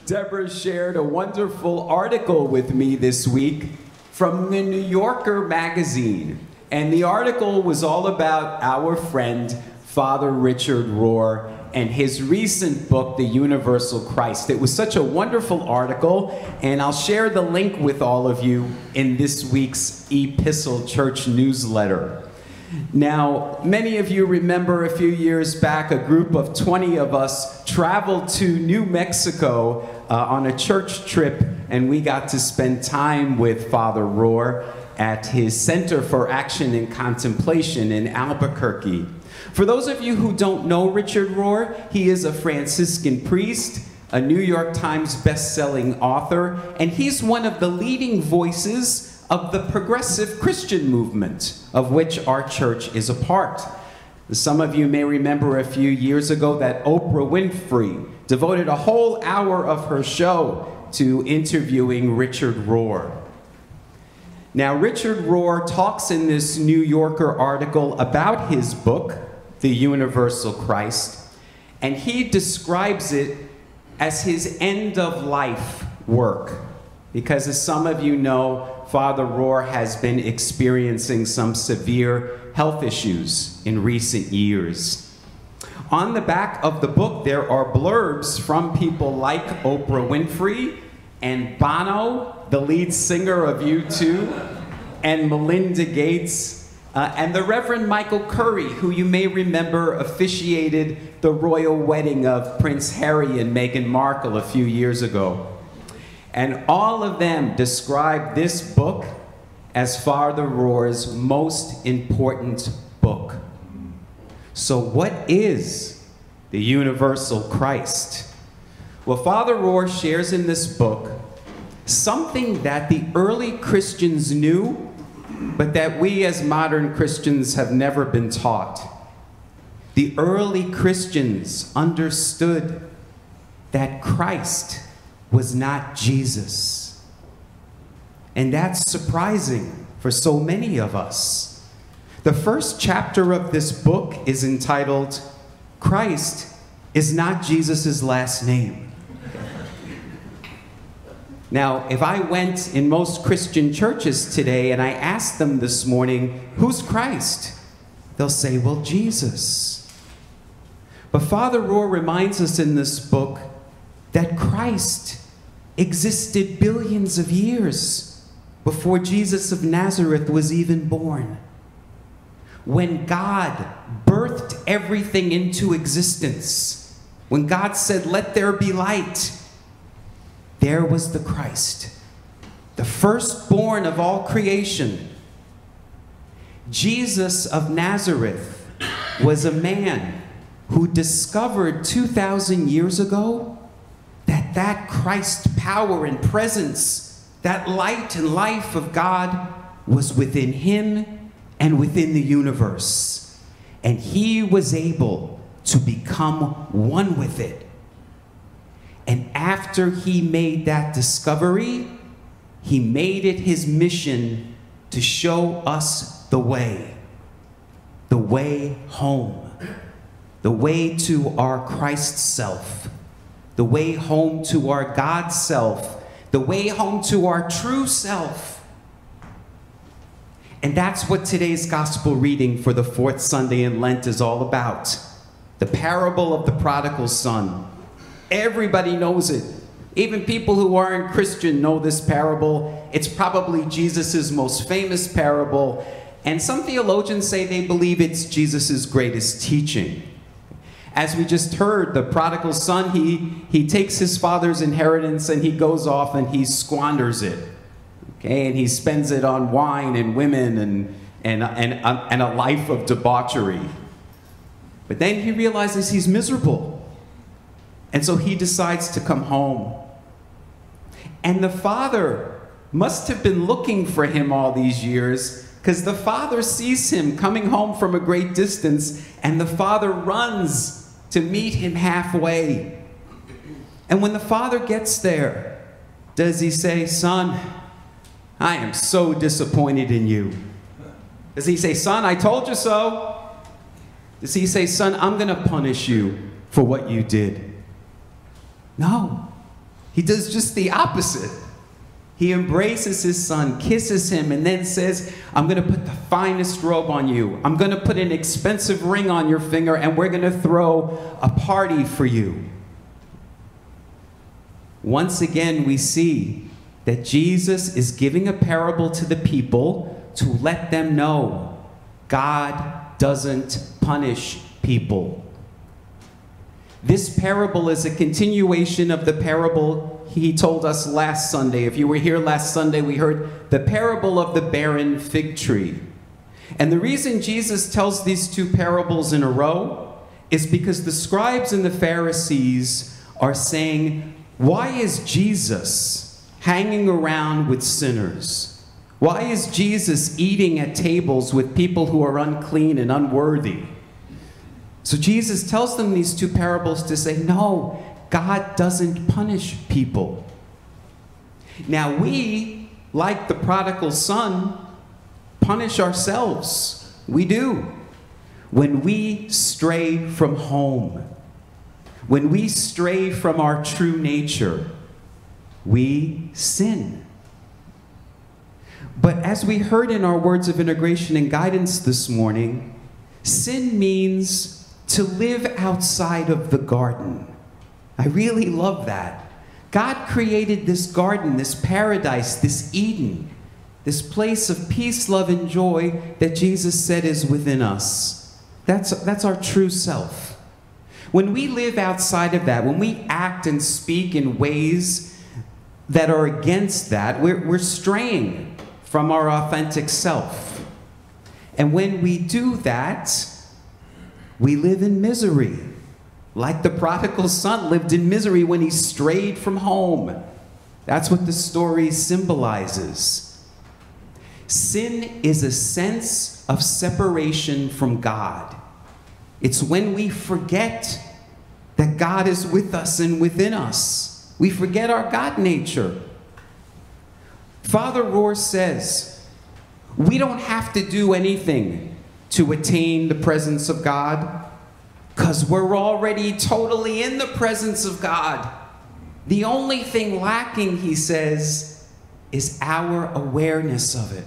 Deborah shared a wonderful article with me this week from the New Yorker magazine. And the article was all about our friend, Father Richard Rohr, and his recent book, The Universal Christ. It was such a wonderful article, and I'll share the link with all of you in this week's Epistle Church newsletter. Now, many of you remember a few years back, a group of 20 of us traveled to New Mexico on a church trip, and we got to spend time with Father Rohr at his Center for Action and Contemplation in Albuquerque. For those of you who don't know Richard Rohr, he is a Franciscan priest, a New York Times best-selling author, and he's one of the leading voices of the progressive Christian movement, of which our church is a part. Some of you may remember a few years ago that Oprah Winfrey devoted a whole hour of her show to interviewing Richard Rohr. Now, Richard Rohr talks in this New Yorker article about his book, The Universal Christ, and he describes it as his end-of-life work. Because as some of you know, Father Rohr has been experiencing some severe health issues in recent years. On the back of the book, there are blurbs from people like Oprah Winfrey and Bono, the lead singer of U2, and Melinda Gates, and the Reverend Michael Curry, who you may remember officiated the royal wedding of Prince Harry and Meghan Markle a few years ago. And all of them describe this book as Father Rohr's most important book. So what is the Universal Christ? Well, Father Rohr shares in this book something that the early Christians knew, but that we as modern Christians have never been taught. The early Christians understood that Christ was not Jesus. And that's surprising for so many of us. The first chapter of this book is entitled, Christ is not Jesus' last name. Now, if I went in most Christian churches today and I asked them this morning, who's Christ? They'll say, well, Jesus. But Father Rohr reminds us in this book that Christ existed billions of years before Jesus of Nazareth was even born. When God birthed everything into existence, when God said, let there be light, there was the Christ, the firstborn of all creation. Jesus of Nazareth was a man who discovered 2,000 years ago that Christ power and presence, that light and life of God was within him and within the universe. And he was able to become one with it. And after he made that discovery, he made it his mission to show us the way home, the way to our Christ self, the way home to our God self, the way home to our true self. And that's what today's gospel reading for the fourth Sunday in Lent is all about. The parable of the Prodigal Son. Everybody knows it. Even people who aren't Christian know this parable. It's probably Jesus' most famous parable. And some theologians say they believe it's Jesus' greatest teaching. As we just heard, the prodigal son, he takes his father's inheritance and he goes off and he squanders it. Okay, and he spends it on wine and women and a life of debauchery. But then he realizes he's miserable. And so he decides to come home. And the father must have been looking for him all these years, because the father sees him coming home from a great distance, and the father runs to meet him halfway. And when the father gets there, does he say, son, I am so disappointed in you? Does he say, son, I told you so? Does he say, son, I'm going to punish you for what you did? No. He does just the opposite. He embraces his son, kisses him, and then says, I'm going to put the finest robe on you. I'm going to put an expensive ring on your finger, and we're going to throw a party for you. Once again, we see that Jesus is giving a parable to the people to let them know God doesn't punish people. This parable is a continuation of the parable he told us last Sunday. If you were here last Sunday, we heard the parable of the barren fig tree. And the reason Jesus tells these two parables in a row is because the scribes and the Pharisees are saying, why is Jesus hanging around with sinners? Why is Jesus eating at tables with people who are unclean and unworthy? So Jesus tells them these two parables to say, no, God doesn't punish people. Now we, like the prodigal son, punish ourselves. We do. When we stray from home, when we stray from our true nature, we sin. But as we heard in our words of integration and guidance this morning, sin means to live outside of the garden. I really love that. God created this garden, this paradise, this Eden, this place of peace, love, and joy that Jesus said is within us. That's our true self. When we live outside of that, when we act and speak in ways that are against that, we're straying from our authentic self. And when we do that, we live in misery. Like the prodigal son lived in misery when he strayed from home. That's what the story symbolizes. Sin is a sense of separation from God. It's when we forget that God is with us and within us. We forget our God nature. Father Rohr says, we don't have to do anything to attain the presence of God, because we're already totally in the presence of God. The only thing lacking, he says, is our awareness of it.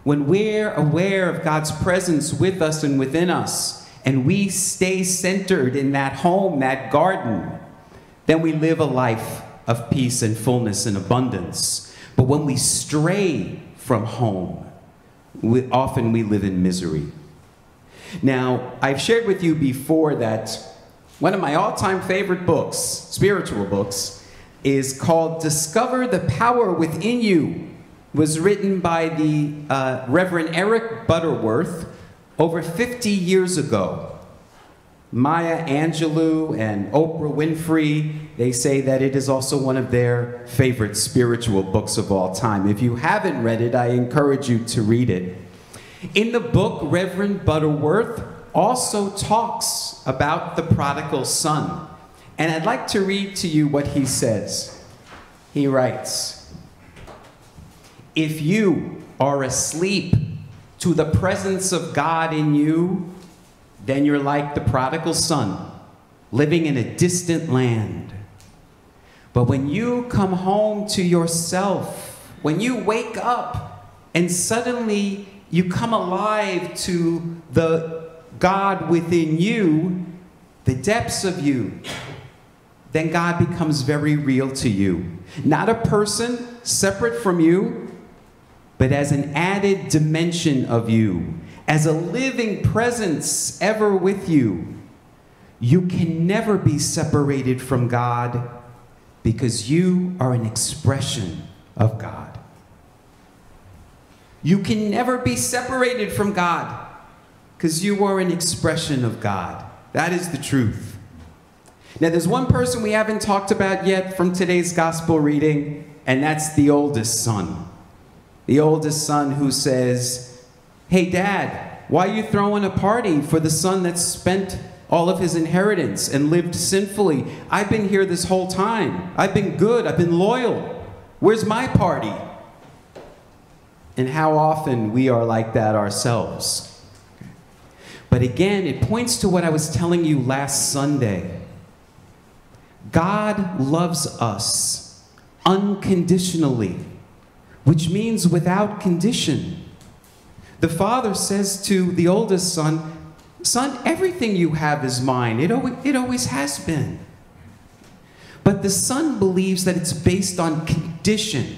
When we're aware of God's presence with us and within us, and we stay centered in that home, that garden, then we live a life of peace and fullness and abundance. But when we stray from home, often we live in misery. Now, I've shared with you before that one of my all-time favorite books, spiritual books, is called Discover the Power Within You. It was written by the Reverend Eric Butterworth over 50 years ago. Maya Angelou and Oprah Winfrey, they say that it is also one of their favorite spiritual books of all time. If you haven't read it, I encourage you to read it. In the book, Reverend Butterworth also talks about the prodigal son. And I'd like to read to you what he says. He writes, if you are asleep to the presence of God in you, then you're like the prodigal son, living in a distant land. But when you come home to yourself, when you wake up and suddenly you come alive to the God within you, the depths of you, then God becomes very real to you. Not a person separate from you, but as an added dimension of you, as a living presence ever with you. You can never be separated from God because you are an expression of God. You can never be separated from God because you are an expression of God. That is the truth. Now, there's one person we haven't talked about yet from today's gospel reading, and that's the oldest son. The oldest son who says, hey, Dad, why are you throwing a party for the son that spent all of his inheritance and lived sinfully? I've been here this whole time. I've been good. I've been loyal. Where's my party? And how often we are like that ourselves. But again, it points to what I was telling you last Sunday. God loves us unconditionally, which means without condition. The father says to the oldest son, "Son, everything you have is mine. It always has been." But the son believes that it's based on condition.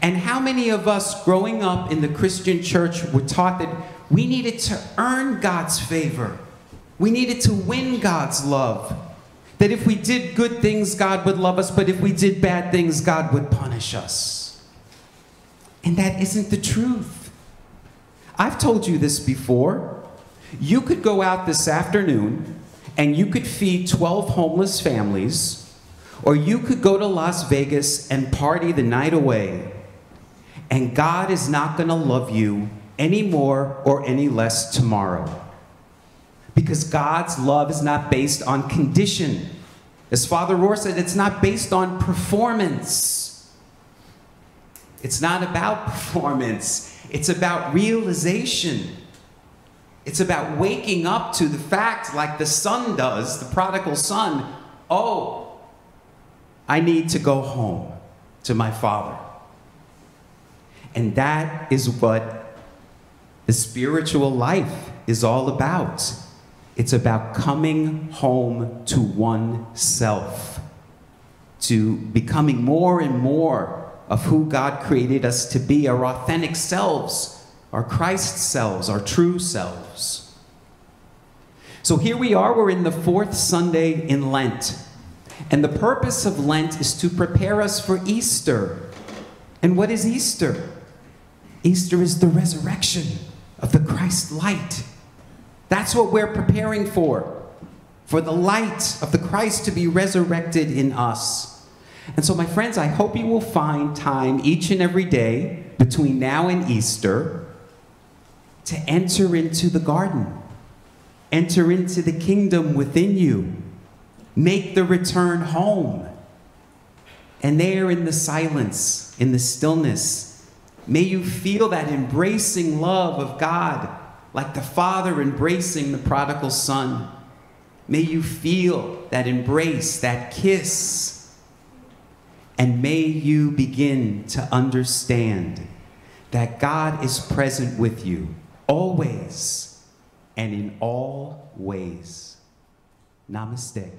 And how many of us growing up in the Christian church were taught that we needed to earn God's favor? We needed to win God's love. That if we did good things, God would love us, but if we did bad things, God would punish us. And that isn't the truth. I've told you this before. You could go out this afternoon and you could feed 12 homeless families, or you could go to Las Vegas and party the night away, and God is not going to love you any more or any less tomorrow. Because God's love is not based on condition. As Father Rohr said, it's not based on performance. It's not about performance. It's about realization. It's about waking up to the fact, like the son does, the prodigal son, oh, I need to go home to my father. And that is what the spiritual life is all about. It's about coming home to oneself, to becoming more and more of who God created us to be, our authentic selves, our Christ selves, our true selves. So here we are, we're in the 4th Sunday in Lent. And the purpose of Lent is to prepare us for Easter. And what is Easter? Easter is the resurrection of the Christ light. That's what we're preparing for the light of the Christ to be resurrected in us. And so, my friends, I hope you will find time each and every day between now and Easter to enter into the garden, enter into the kingdom within you, make the return home. And there in the silence, in the stillness, may you feel that embracing love of God, like the Father embracing the prodigal son. May you feel that embrace, that kiss. And may you begin to understand that God is present with you always and in all ways. Namaste.